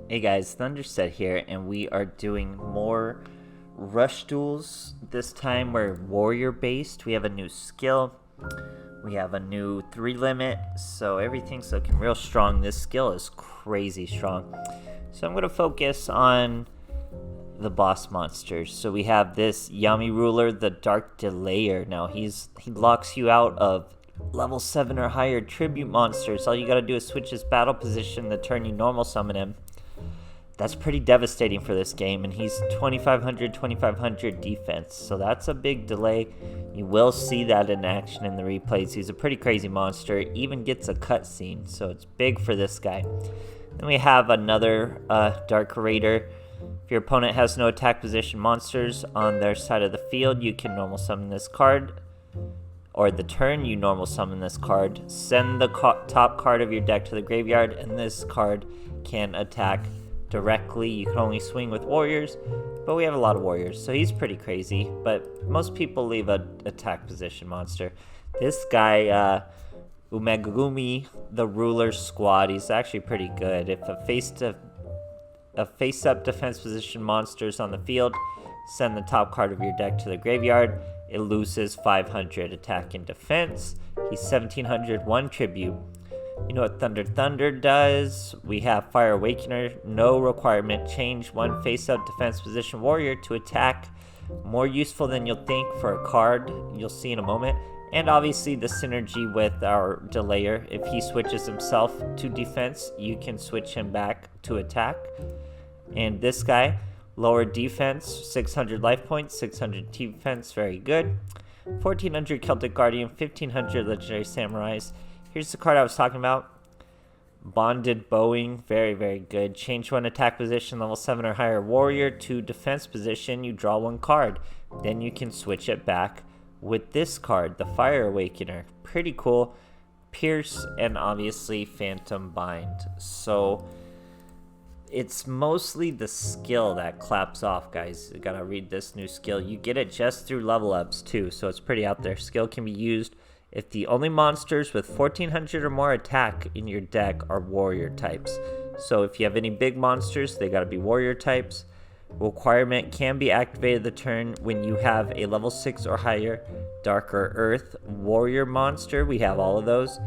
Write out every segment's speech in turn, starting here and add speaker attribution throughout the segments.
Speaker 1: Hey guys, THUNDERSTUD here, and we are doing more rush duels. This time we're warrior based. We have a new skill. We have a new 3 limit, so everything's looking real strong. This skill is crazy strong. So I'm going to focus on the boss monsters. So we have this Yamiruler, the Dark Delayer. Now he locks you out of level 7 or higher tribute monsters. All you got to do is switch his battle position the turn you normal summon him. That's pretty devastating for this game, and he's 2500 defense, so that's a big delay. You will see that in action in the replays. He's a pretty crazy monster, even gets a cutscene, so it's big for this guy. Then we have another Dark Raider. If your opponent has no attack position monsters on their side of the field, you can normal summon this card, or the turn you normal summon this card, send the top card of your deck to the graveyard, and this card can attack directly. You can only swing with warriors, but we have a lot of warriors, so he's pretty crazy, but most people leave a attack position monster. This guy, Umegumi, the ruler squad, he's actually pretty good. If a face-up defense position monster is on the field, send the top card of your deck to the graveyard. It loses 500 attack and defense. He's 1700 1 tribute. You know what Thunder does? We have Fire Awakener, no requirement, change one face-up defense position warrior to attack. More useful than you'll think for a card, you'll see in a moment. And obviously the synergy with our Delayer. If he switches himself to defense, you can switch him back to attack. And this guy, lower defense, 600 life points, 600 defense, very good. 1400 Celtic Guardian, 1500 Legendary Samurais. Here's the card I was talking about. Bonded Bowing, very, very good. Change one attack position, level 7 or higher warrior to defense position. You draw one card. Then you can switch it back with this card, the Fire Awakener. Pretty cool. Pierce and obviously Phantom Bind. So it's mostly the skill that claps off, guys. You gotta read this new skill. You get it just through level ups too, so it's pretty out there. Skill can be used if the only monsters with 1400 or more attack in your deck are warrior types. So if you have any big monsters, they gotta be warrior types. Requirement can be activated the turn when you have a level 6 or higher Darker Earth warrior monster. We have all of those.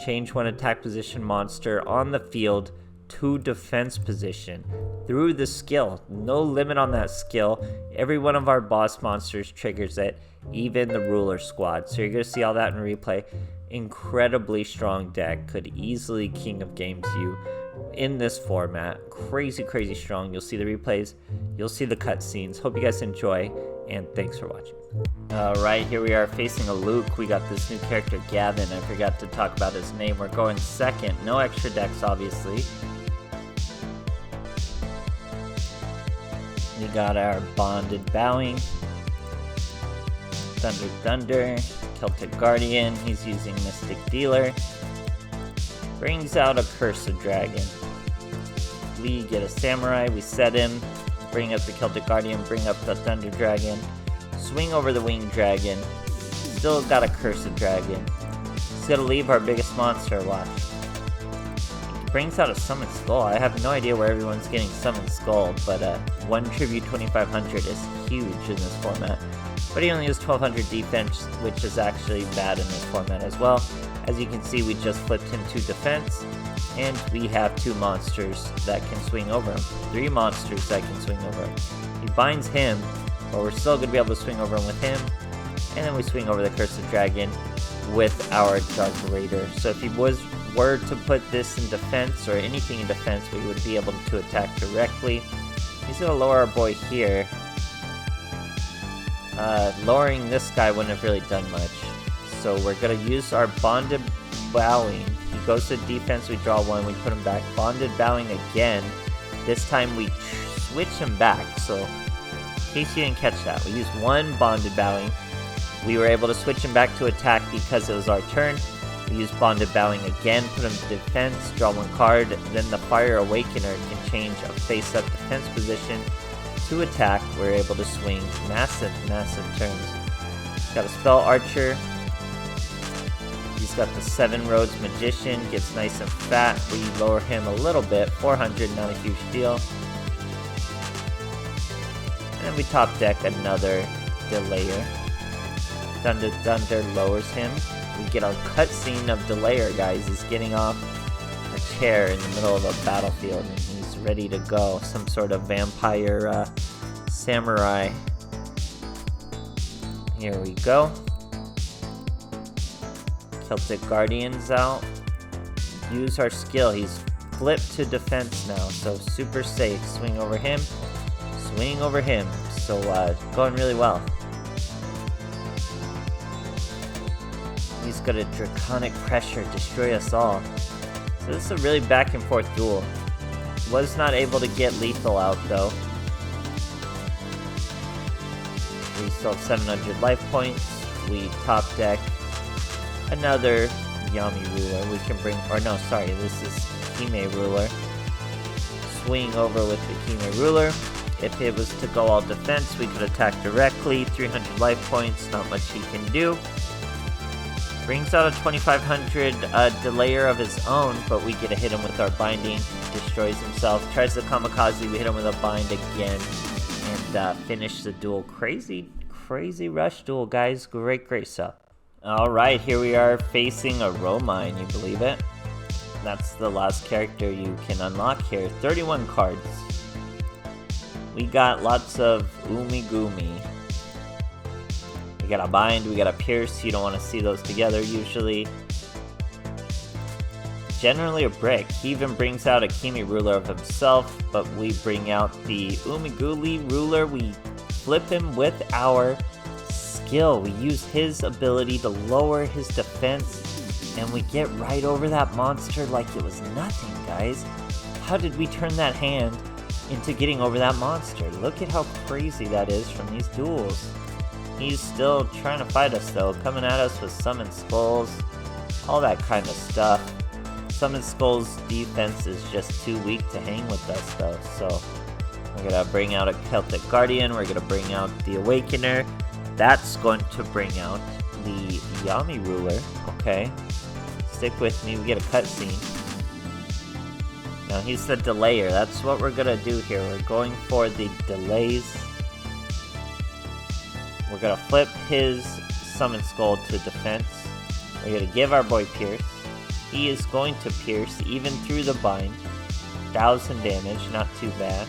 Speaker 1: Change one attack position monster on the field to defense position through the skill. No limit on that skill. Every one of our boss monsters triggers it, even the ruler squad. So you're going to see all that in replay. Incredibly strong deck. Could easily King of Games you in this format. Crazy strong. You'll see the replays. You'll see the cutscenes. Hope you guys enjoy, and thanks for watching. Alright, here we are facing a Luke. We got this new character, Gavin. I forgot to talk about his name. We're going second. No extra decks, obviously. We got our Bonded Bowing, Thunder, Celtic Guardian. He's using Mystic Dealer. Brings out a Cursed Dragon. We get a Samurai, we set him, bring up the Celtic Guardian, bring up the Thunder Dragon, swing over the Winged Dragon, still got a Cursed Dragon. He's gonna leave our biggest monster, watch. He brings out a Summoned Skull. I have no idea where everyone's getting Summoned Skull, but 1 tribute 2500 is huge in this format. But he only has 1200 defense, which is actually bad in this format as well. As you can see, we just flipped him to defense, and we have 2 monsters that can swing over him. 3 monsters that can swing over him. He binds him, but we're still going to be able to swing over him with him, and then we swing over the Cursed Dragon with our Dark Raider. So if he were to put this in defense, or anything in defense, we would be able to attack directly. He's going to lower our boy here. Lowering this guy wouldn't have really done much. So we're going to use our Bonded Bowing. He goes to defense, we draw 1, we put him back. Bonded Bowing again. This time we switch him back. So in case you didn't catch that, we used 1 Bonded Bowing. We were able to switch him back to attack because it was our turn. We use Bonded Bowing again, put him to defense, draw 1 card, then the Fire Awakener can change a face-up defense position to attack. We're able to swing massive turns. Got a Spell Archer. He's got the 7 Roads Magician, gets nice and fat. We lower him a little bit, 400, not a huge deal. And we top deck another Delayer. Thunder lowers him. We get our cutscene of Delayer, guys. He's getting off a chair in the middle of a battlefield and he's ready to go. Some sort of vampire samurai. Here we go. Celtic Guardians out. Use our skill. He's flipped to defense now, so super safe. Swing over him. Swing over him. So going really well. He's got a Draconic Pressure, destroy us all. So this is a really back and forth duel. Was not able to get lethal out though. We still have 700 life points. We top deck another Yamiruler. We can bring, or no, sorry, this is Yamiruler. Swing over with the Yamiruler. If it was to go all defense, we could attack directly. 300 life points, not much he can do. Brings out a 2500 Delayer of his own, but we get to hit him with our binding. Destroys himself. Tries the Kamikaze, we hit him with a bind again. And finish the duel. Crazy rush duel, guys. Great stuff. Alright, here we are facing a Romine, you believe it? That's the last character you can unlock here. 31 cards. We got lots of Umigumi. We got a bind, we got a pierce. You don't want to see those together usually. Generally a brick. He even brings out a Yamiruler of himself, but we bring out the Umiguli ruler. We flip him with our skill. We use his ability to lower his defense, and we get right over that monster like it was nothing, guys. How did we turn that hand into getting over that monster? Look at how crazy that is from these duels. He's still trying to fight us though, coming at us with Summon Skulls, all that kind of stuff. Summon Skull's defense is just too weak to hang with us though, so we're gonna bring out a Celtic Guardian, we're gonna bring out the Awakener. That's going to bring out the Yamiruler, okay? Stick with me, we get a cutscene. Now he's the Delayer, that's what we're gonna do here. We're going for the delays. We're gonna flip his Summon Skull to defense. We're gonna give our boy Pierce. He is going to pierce even through the bind. 1000 damage, not too bad.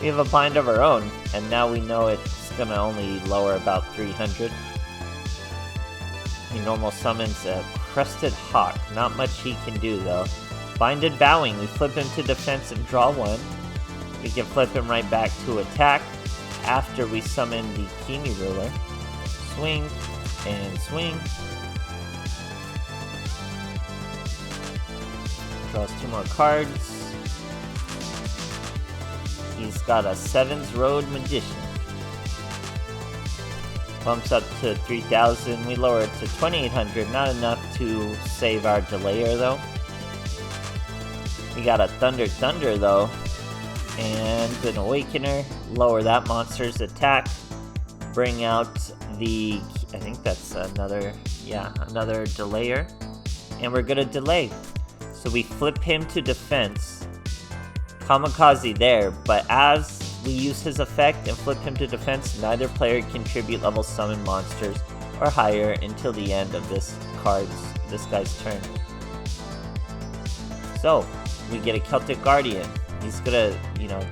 Speaker 1: We have a bind of our own, and now we know it's gonna only lower about 300. He normal summons a Crested Hawk. Not much he can do though. Binded Bowing. We flip him to defense and draw 1. We can flip him right back to attack after we summon the Yamiruler. Swing and swing. Draws 2 more cards. He's got a 7's Road Magician. Bumps up to 3000. We lower it to 2800. Not enough to save our Delayer though. We got a Thunder though. And an Awakener. Lower that monster's attack. Bring out the, I think that's another Delayer. And we're gonna delay. So we flip him to defense. Kamikaze there, but as we use his effect and flip him to defense, neither player can contribute level summon monsters or higher until the end of this guy's turn. So, we get a Celtic Guardian. He's gonna,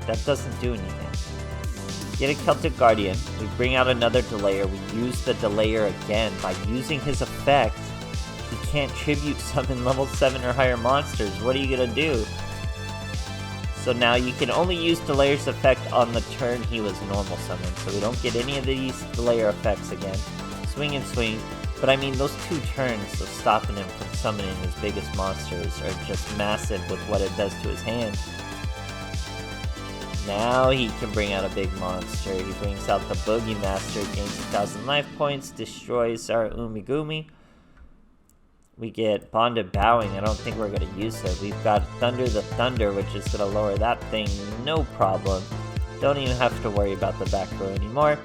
Speaker 1: that doesn't do anything. Get a Celtic Guardian. We bring out another Delayer. We use the Delayer again. By using his effect, he can't tribute summon level 7 or higher monsters. What are you gonna do? So now you can only use Delayer's effect on the turn he was normal summoned. So we don't get any of these Delayer effects again. Swing and swing. But I mean, those 2 turns of stopping him from summoning his biggest monsters are just massive with what it does to his hand. Now he can bring out a big monster. He brings out the Boogie Master, gains 1000 life points, destroys our Umigumi. We get Bonded Bowing. I don't think we're going to use it. We've got Thunder the Thunder, which is going to lower that thing no problem. Don't even have to worry about the back row anymore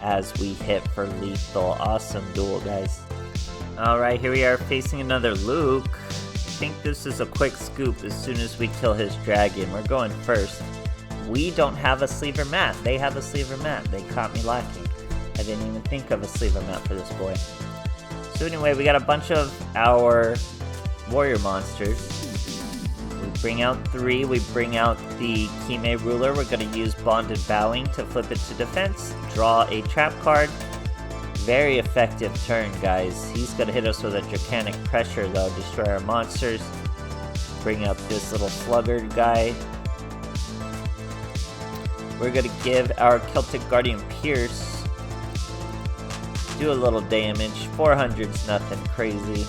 Speaker 1: as we hit for lethal. Awesome duel, guys. Alright, here we are facing another Luke. I think this is a quick scoop as soon as we kill his dragon. We're going first. We don't have a sleever mat. They have a sleever mat. They caught me lacking. I didn't even think of a sleever mat for this boy. So anyway, we got a bunch of our warrior monsters. We bring out 3. We bring out the Yamiruler. We're going to use Bonded Bowing to flip it to defense. Draw a trap card. Very effective turn, guys. He's going to hit us with a Draconic Pressure, though. Destroy our monsters. Bring up this little sluggard guy. We're going to give our Celtic Guardian Pierce. Do a little damage. 400's nothing crazy.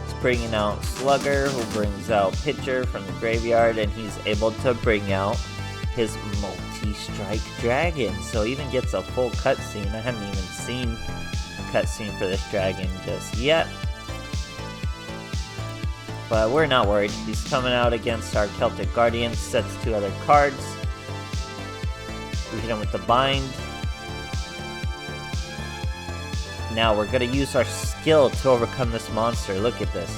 Speaker 1: It's bringing out Slugger, who brings out Pitcher from the graveyard, and he's able to bring out his multi-strike dragon. So he even gets a full cutscene. I haven't even seen a cutscene for this dragon just yet. But we're not worried. He's coming out against our Celtic Guardian, sets 2 other cards. We hit him with the bind. Now we're going to use our skill to overcome this monster. Look at this.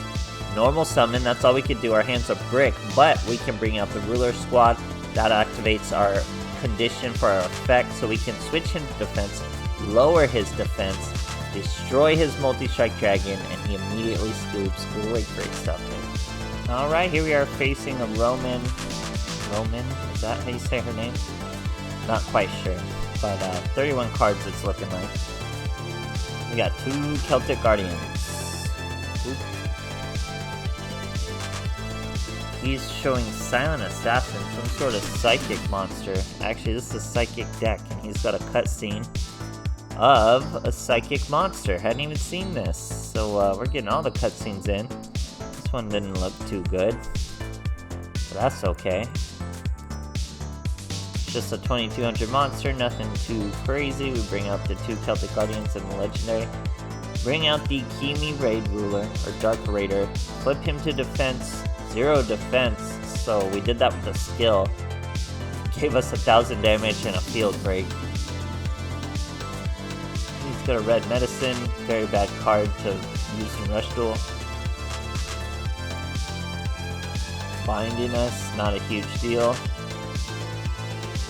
Speaker 1: Normal summon, that's all we can do. Our hands are brick, but we can bring out the Ruler Squad. That activates our condition for our effect, so we can switch him to defense, lower his defense, destroy his multi-strike dragon, and he immediately scoops. Great stuff. Alright, here we are facing a Roman. Roman? Is that how you say her name? Not quite sure, but 31 cards it's looking like. We got 2 Celtic Guardians. Oop. He's showing Silent Assassin, some sort of psychic monster. Actually, this is a psychic deck, and he's got a cutscene of a psychic monster. Hadn't even seen this, so we're getting all the cutscenes in. This one didn't look too good, but that's okay. Just a 2200 monster, nothing too crazy. We bring out the 2 Celtic Guardians and the Legendary. Bring out the Yamiruler, or Dark Raider. Flip him to defense, 0 defense. So we did that with a skill. Gave us 1000 damage and a field break. He's got a red medicine, very bad card to use in Rush Duel. Binding us, not a huge deal.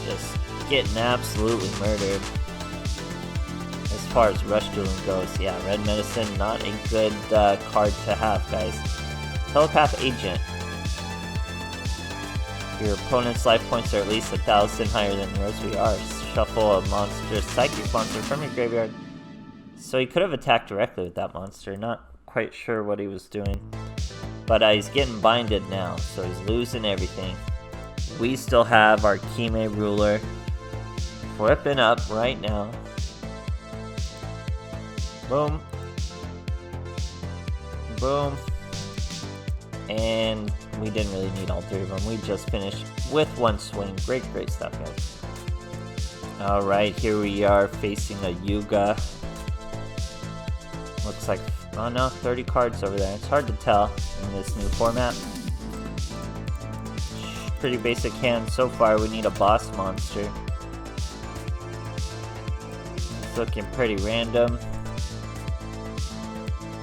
Speaker 1: Just getting absolutely murdered. As far as Rush Dueling goes, yeah, red medicine, not a good card to have, guys. Telepath Agent. Your opponent's life points are at least 1000 higher than yours. We are. Shuffle a monster, psychic monster from your graveyard. So he could have attacked directly with that monster. Not quite sure what he was doing. But he's getting binded now, so he's losing everything. We still have our Yamiruler flipping up right now. Boom. Boom. And we didn't really need all 3 of them. We just finished with 1 swing. Great stuff, guys. Alright, here we are facing a Yuga. Looks like, oh no, 30 cards over there. It's hard to tell in this new format. Pretty basic hand so far. We need a boss monster. It's looking pretty random.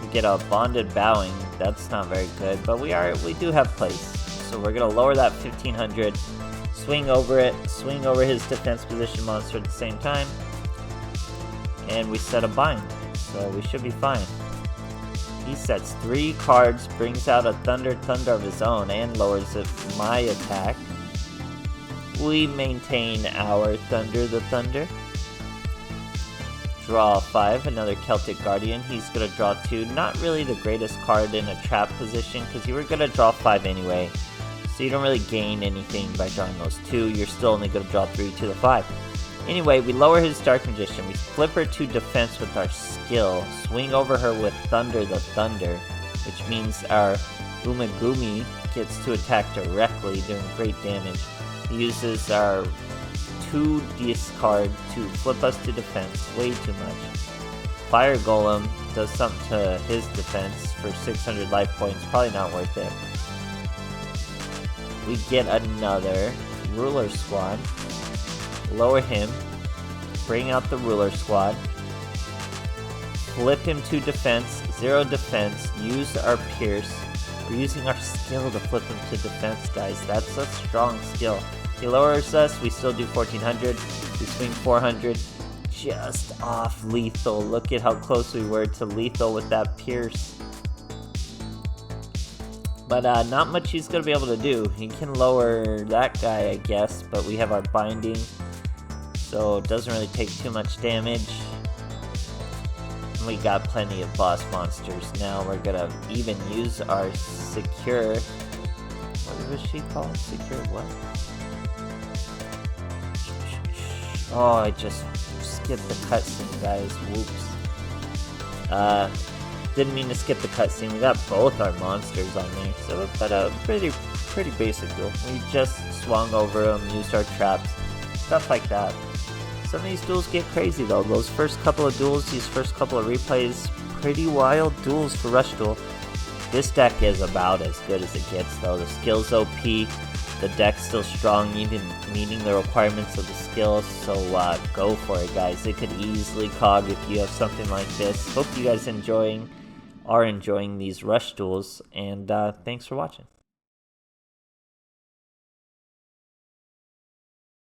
Speaker 1: We get a Bonded Bowing. That's not very good, but we do have place. So we're gonna lower that 1500, swing over it, swing over his defense position monster at the same time, and we set a bind. So we should be fine. He sets 3 cards, brings out a Thunder of his own, and lowers my attack. We maintain our Thunder the Thunder. Draw 5, another Celtic Guardian. He's going to draw 2. Not really the greatest card in a trap position, because you were going to draw 5 anyway. So you don't really gain anything by drawing those 2. You're still only going to draw 3 to the 5. Anyway, we lower his Dark Magician. We flip her to defense with our skill. Swing over her with Thunder the Thunder, which means our Umegumi gets to attack directly, doing great damage. He uses our 2 discard to flip us to defense. Way too much. fire golem does something to his defense for 600 life points. Probably not worth it. We get another ruler squad. Lower him. Bring out the ruler squad. Flip him to defense. 0 defense. Use our pierce. We're using our skill to flip him to defense, guys. That's a strong skill. He lowers us. We still do 1400. We swing 400. Just off lethal. Look at how close we were to lethal with that pierce. But not much he's going to be able to do. He can lower that guy, I guess, but we have our binding, so it doesn't really take too much damage. And we got plenty of boss monsters. Now we're going to even use our secure... What was she called? Secure what? Oh, I just skipped the cutscene, guys. Whoops. Didn't mean to skip the cutscene. We got both our monsters on there, so but pretty basic duel. We just swung over them, used our traps, stuff like that. Some of these duels get crazy though. Those first couple of duels, these first couple of replays, pretty wild duels for Rush Duel. This deck is about as good as it gets though. The skill's OP, the deck's still strong, even meeting the requirements of the skills. So go for it, guys. It could easily cog if you have something like this. Hope you guys are enjoying these Rush Duels, and thanks for watching.